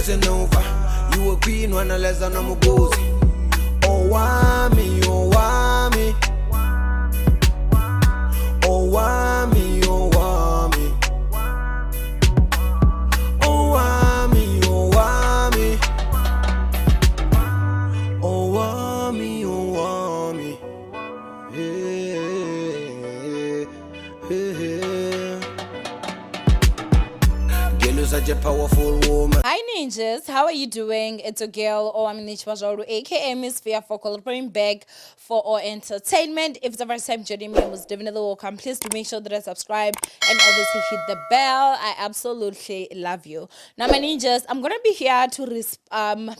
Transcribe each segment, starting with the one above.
listen over. You a queen when I less than I'm a gozy. Owamie, Owamie. Owamie, Owamie. Owamie, Owamie. Owamie, Owamie. Girl, you're such a powerful woman. Hi ninjas, how are you doing? It's a girl, Owamie, aka Miss Fear for bring back for our entertainment. If it's the first time joining me, most definitely welcome. Please do make sure that I subscribe and obviously hit the bell. I absolutely love you. Now, my ninjas, I'm gonna be here to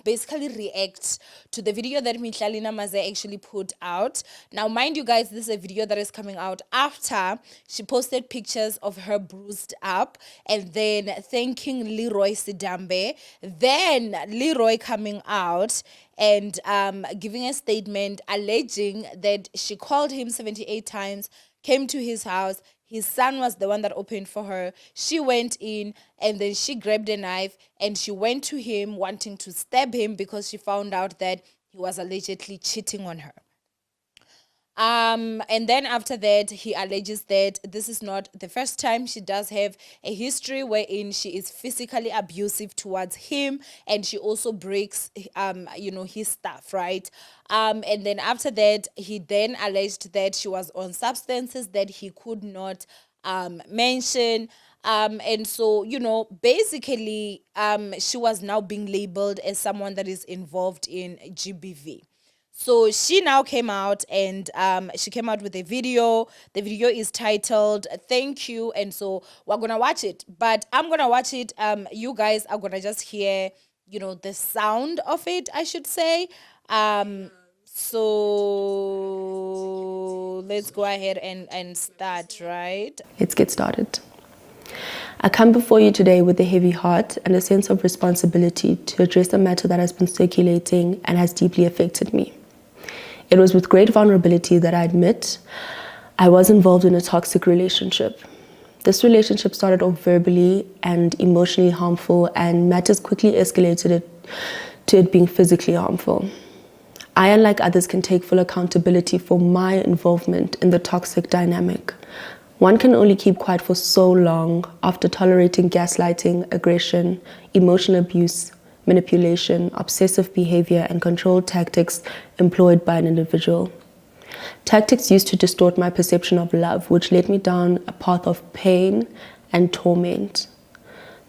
basically react to the video that Mihlali actually put out. Now, mind you guys, this is a video that is coming out after she posted pictures of her bruised up and then thanking Leroy Sidambe. Then Leroy coming out and giving a statement alleging that she called him 78 times, came to his house. His son was the one that opened for her. She went in and then she grabbed a knife and she went to him wanting to stab him because she found out that he was allegedly cheating on her. And then after that, he alleges that this is not the first time. She does have a history wherein she is physically abusive towards him, and she also breaks, his stuff, right? And then after that, he then alleged that she was on substances that he could not mention. And so, basically, she was now being labeled as someone that is involved in GBV. So she now came out and she came out with a video. The video is titled Thank You. And so we're going to watch it. But I'm going to watch it. You guys are going to just hear, the sound of it, I should say. So let's go ahead and start, right? Let's get started. I come before you today with a heavy heart and a sense of responsibility to address a matter that has been circulating and has deeply affected me. It was with great vulnerability that I admit I was involved in a toxic relationship. This relationship started off verbally and emotionally harmful, and matters quickly escalated to it being physically harmful. I, unlike others, can take full accountability for my involvement in the toxic dynamic. One can only keep quiet for so long after tolerating gaslighting, aggression, emotional abuse, manipulation, obsessive behavior, and control tactics employed by an individual. Tactics used to distort my perception of love, which led me down a path of pain and torment.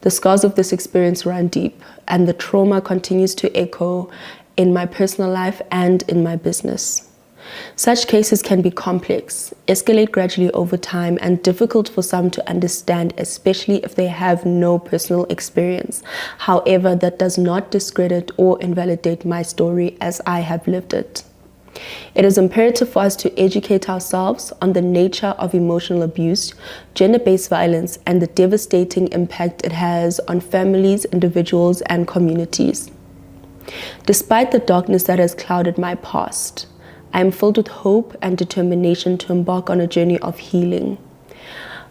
The scars of this experience run deep, and the trauma continues to echo in my personal life and in my business. Such cases can be complex, escalate gradually over time, and difficult for some to understand, especially if they have no personal experience. However, that does not discredit or invalidate my story as I have lived it. It is imperative for us to educate ourselves on the nature of emotional abuse, gender-based violence, and the devastating impact it has on families, individuals, and communities. Despite the darkness that has clouded my past, I am filled with hope and determination to embark on a journey of healing.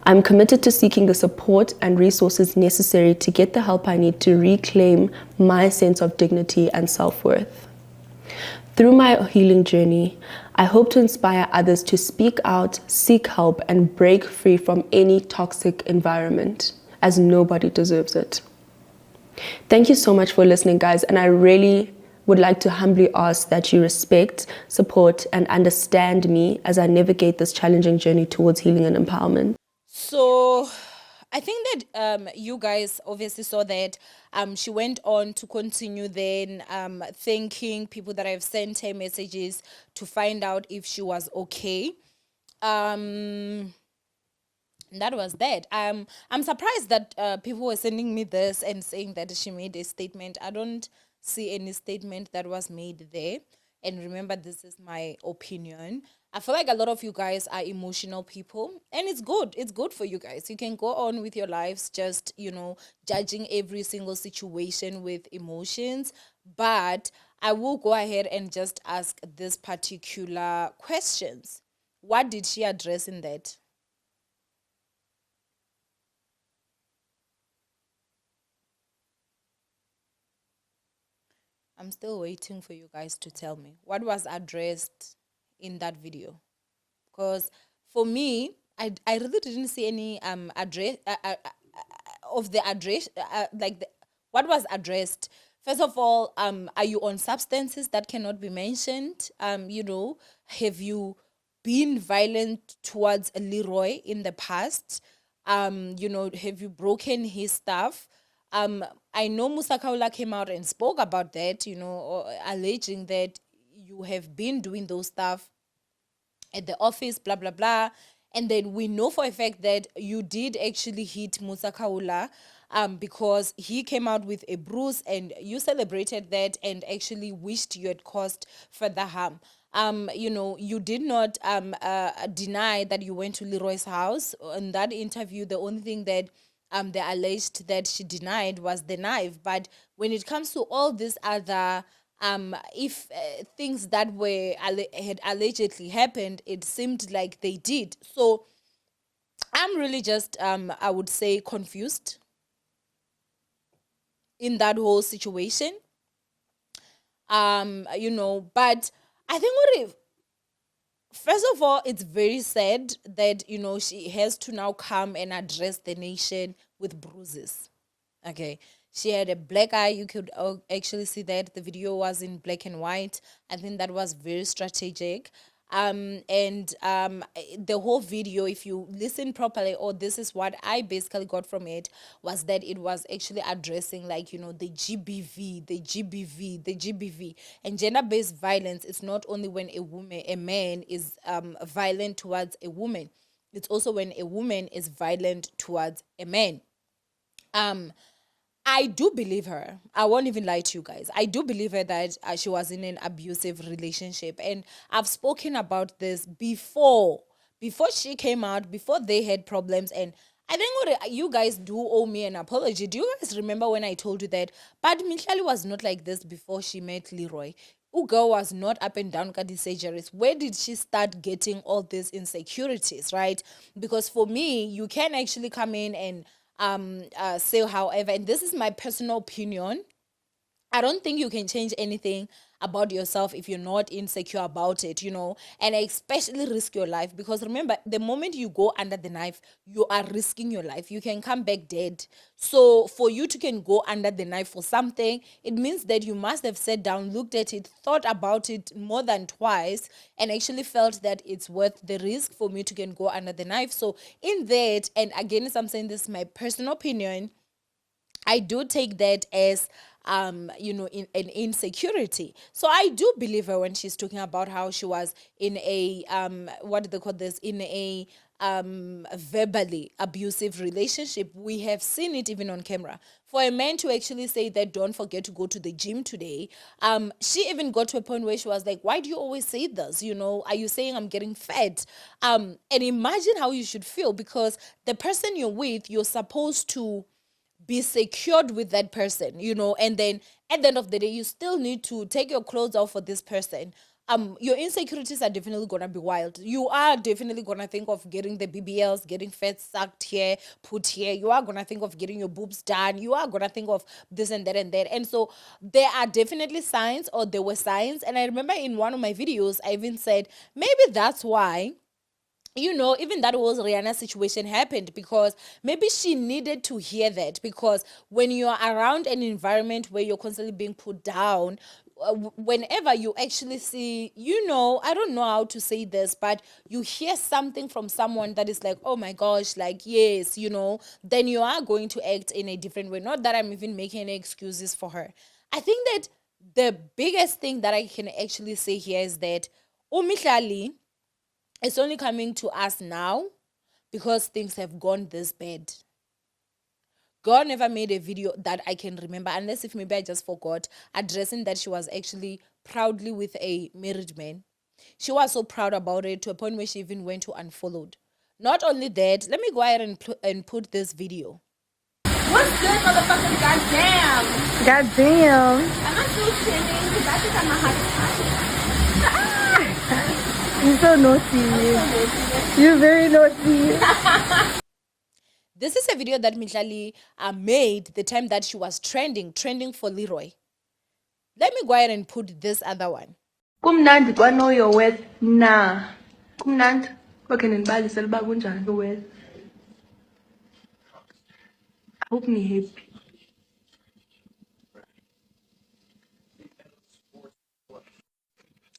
I'm committed to seeking the support and resources necessary to get the help I need to reclaim my sense of dignity and self-worth. Through my healing journey, I hope to inspire others to speak out, seek help, and break free from any toxic environment, as nobody deserves it. Thank you so much for listening, guys, and I really would like to humbly ask that you respect, support, and understand me as I navigate this challenging journey towards healing and empowerment. So I think that you guys obviously saw that she went on to continue then thanking people that have sent her messages to find out if she was okay. That was that. I'm surprised that people were sending me this and saying that she made a statement. I don't see any statement that was made there. And remember, this is my opinion. I feel like a lot of you guys are emotional people, and it's good. It's good for you guys. You can go on with your lives just, judging every single situation with emotions. But I will go ahead and just ask this particular questions. What did she address in that? I'm still waiting for you guys to tell me what was addressed in that video. Because for me, I really didn't see any address of the address what was addressed. First of all, are you on substances that cannot be mentioned? Have you been violent towards Leroy in the past? Have you broken his stuff? I know Musa Kaula came out and spoke about that, alleging that you have been doing those stuff at the office, blah, blah, blah. And then we know for a fact that you did actually hit Musa Kaula because he came out with a bruise and you celebrated that and actually wished you had caused further harm. You did not deny that you went to Leroy's house. In that interview, the only thing that they alleged that she denied was the knife. But when it comes to all these other if things that had allegedly happened, it seemed like they did. So I'm really just I would say confused in that whole situation. But I think first of all, it's very sad that she has to now come and address the nation with bruises. Okay. She had a black eye. You could actually see that the video was in black and white. I think that was very strategic. The whole video, if you listen properly, or this is what I basically got from it, was that it was actually addressing the GBV. And gender-based violence is not only when a man is violent towards a woman. It's also when a woman is violent towards a man. I do believe her. I won't even lie to you guys. I do believe her that she was in an abusive relationship. And I've spoken about this before she came out, before they had problems. And I think you guys do owe me an apology. Do you guys remember when I told you that? But Mihlali was not like this before she met Leroy. Ugo was not up and down with the surgeries. Where did she start getting all these insecurities, right? Because for me, you can actually come in and say, however, and this is my personal opinion, I don't think you can change anything about yourself if you're not insecure about it, and especially risk your life. Because remember, the moment you go under the knife, you are risking your life. You can come back dead. So for you to can go under the knife for something, it means that you must have sat down, looked at it, thought about it more than twice, and actually felt that it's worth the risk for me to can go under the knife. So in that, and again, as I'm saying, this is my personal opinion, I do take that as in an insecurity. So I do believe her when she's talking about how she was in a what do they call this, in a verbally abusive relationship. We have seen it even on camera. For a man to actually say that, don't forget to go to the gym today, she even got to a point where she was like, why do you always say this? Are you saying I'm getting fat? And imagine how you should feel, because the person you're with, you're supposed to be secured with that person, and then at the end of the day, you still need to take your clothes off for this person. Your insecurities are definitely gonna be wild. You are definitely gonna think of getting the BBLs, getting fat sucked here, put here. You are gonna think of getting your boobs done. You are gonna think of this and that and that. And so there are definitely signs, or there were signs. And I remember in one of my videos, I even said, maybe that's why even that whole Rihanna situation happened, because maybe she needed to hear that. Because when you are around an environment where you're constantly being put down, whenever you actually see, I don't know how to say this, but you hear something from someone that is like, oh my gosh, like, yes, then you are going to act in a different way. Not that I'm even making any excuses for her. I think that the biggest thing that I can actually say here is that Mihlali, it's only coming to us now because things have gone this bad. God never made a video that I can remember, unless if maybe I just forgot, addressing that she was actually proudly with a married man. She was so proud about it to a point where she even went to unfollowed. Not only that, let me go ahead and put this video. What's good, motherfuckers? Goddamn. Goddamn. Am I still singing? Because I think I'm a hot. You're so naughty. You're very naughty. This is a video that Mihlali made the time that she was trending for Leroy. Let me go ahead and put this other one. Kumnandi kwa know your worth na. Kumnandi bakhe nindibalisele uba kunjani your worth. I hope ni happy.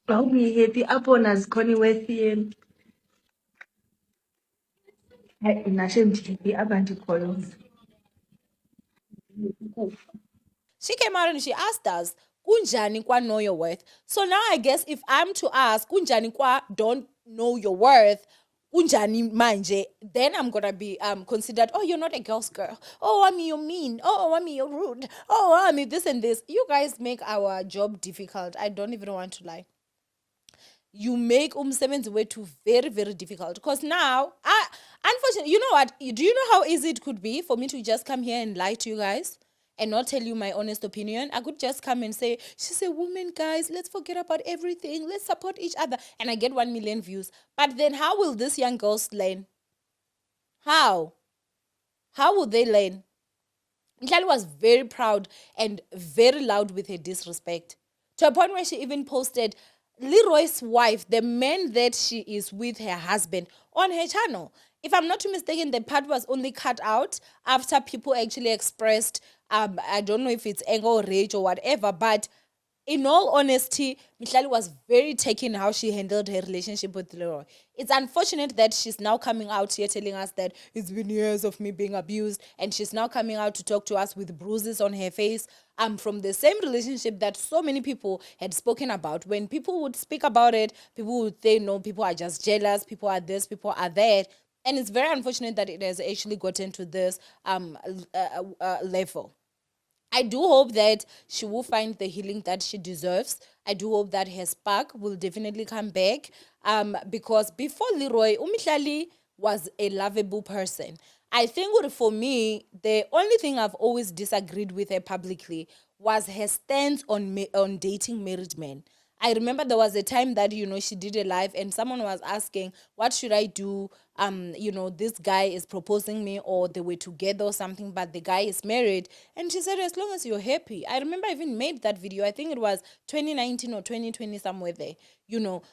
I hope ni happy apho nazikhona iworth yenu. Hayi nashe ndihappy apha ndikhoyo. She came out and she asked us, kunjani kwa know your worth? So now I guess if I'm to ask, kunjani kwa don't know your worth, kunjani manje, then I'm gonna be considered, oh, you're not a girl's girl. Oh, Owamie, you're mean. Oh, Owamie, you're rude. Oh, Owamie, this and this. You guys make our job difficult. I don't even want to lie. You make umsebenzi wethu very, very difficult. Because now, unfortunately, you know what? Do you know how easy it could be for me to just come here and lie to you guys and not tell you my honest opinion? I could just come and say, she's a woman, guys. Let's forget about everything. Let's support each other. And I get 1 million views. But then how will these young girls learn? How? How will they learn? Mihlali was very proud and very loud with her disrespect, to a point where she even posted Leroy's wife, the man that she is with, her husband, on her channel. If I'm not too mistaken, the part was only cut out after people actually expressed, I don't know if it's anger or rage or whatever, but in all honesty, Mihlali was very taken how she handled her relationship with Leroy. It's unfortunate that she's now coming out here telling us that it's been years of me being abused, and she's now coming out to talk to us with bruises on her face. From the same relationship that so many people had spoken about. When people would speak about it, people would say, no, people are just jealous, people are this, people are that. And it's very unfortunate that it has actually gotten to this level. I do hope that she will find the healing that she deserves. I do hope that her spark will definitely come back. Because before Leroy, Mihlali was a lovable person. I think for me, the only thing I've always disagreed with her publicly was her stance on dating married men. I remember there was a time that, she did a live and someone was asking, what should I do? This guy is proposing me, or they were together or something, but the guy is married. And she said, as long as you're happy. I remember I even made that video. I think it was 2019 or 2020, somewhere there,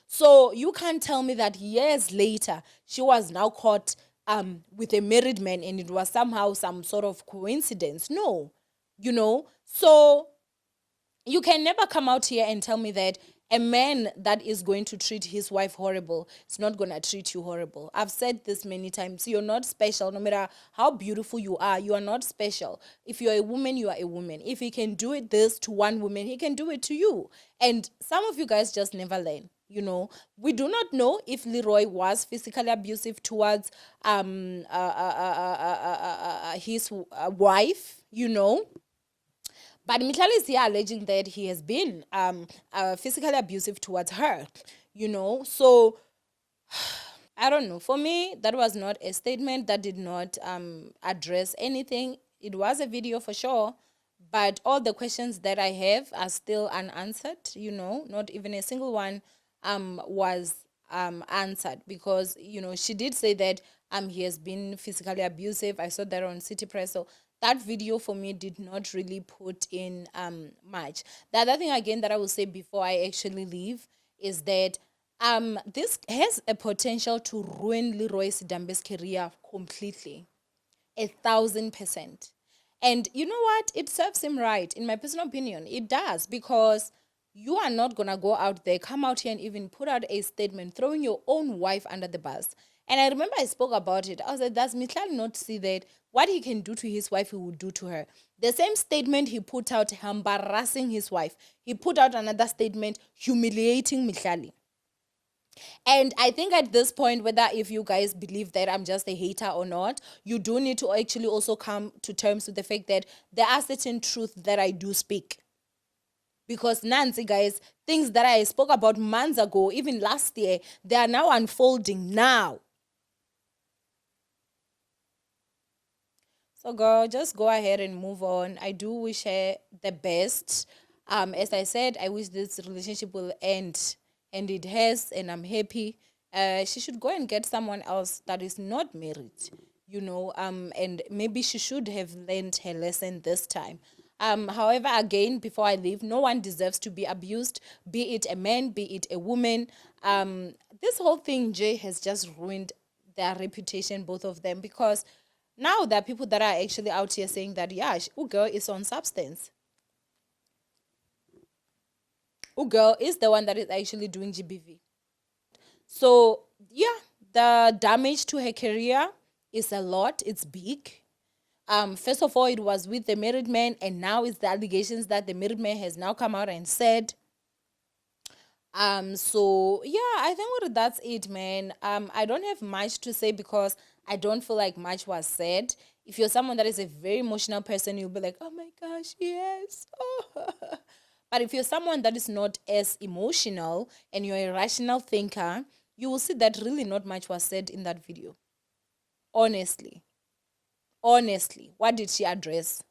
So you can't tell me that years later, she was now caught with a married man and it was somehow some sort of coincidence. No, so you can never come out here and tell me that a man that is going to treat his wife horrible is not going to treat you horrible. I've said this many times. You're not special. No matter how beautiful you are not special. If you're a woman, you are a woman. If he can do this to one woman, he can do it to you. And some of you guys just never learn. We do not know if Leroy was physically abusive towards his wife, But Mihlali is here alleging that he has been physically abusive towards her, So, I don't know. For me, that was not a statement that did not address anything. It was a video for sure, but all the questions that I have are still unanswered, Not even a single one was answered because, she did say that he has been physically abusive. I saw that on City Press. So that video for me did not really put in much. The other thing again that I will say before I actually leave is that this has a potential to ruin Leroy Sidambe's career completely, 1,000%. And you know what? It serves him right. In my personal opinion, it does, because you are not going to go out there, come out here and even put out a statement throwing your own wife under the bus. And I remember I spoke about it. I was like, does Mihlali not see that what he can do to his wife, he would do to her? The same statement he put out, embarrassing his wife. He put out another statement, humiliating Mihlali. And I think at this point, whether if you guys believe that I'm just a hater or not, you do need to actually also come to terms with the fact that there are certain truths that I do speak. Because Nancy, guys, things that I spoke about months ago, even last year, they are now unfolding now. So girl, just go ahead and move on. I do wish her the best. As I said, I wish this relationship will end. And it has, and I'm happy. She should go and get someone else that is not married, and maybe she should have learned her lesson this time. However, again, before I leave, no one deserves to be abused, be it a man, be it a woman. This whole thing, Jay, has just ruined their reputation, both of them, because now there are people that are actually out here saying that, yeah, girl is on substance. Girl is the one that is actually doing GBV. So, yeah, the damage to her career is a lot. It's big. First of all, it was with the married man, and now it's the allegations that the married man has now come out and said. So yeah, I think that's it, man. I don't have much to say because I don't feel like much was said. If you're someone that is a very emotional person, you'll be like, oh my gosh, yes. But if you're someone that is not as emotional and you're a rational thinker, you will see that really not much was said in that video. Honestly, what did she address?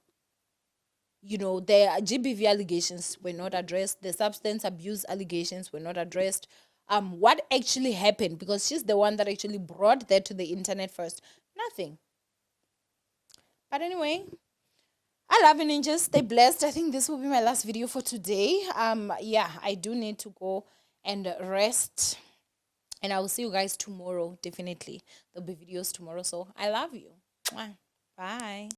You know, the GBV allegations were not addressed. The substance abuse allegations were not addressed. What actually happened? Because she's the one that actually brought that to the internet first. Nothing. But anyway, I love you, ninjas. Stay blessed. I think this will be my last video for today. Yeah, I do need to go and rest. And I will see you guys tomorrow, definitely. There'll be videos tomorrow. So I love you. Bye.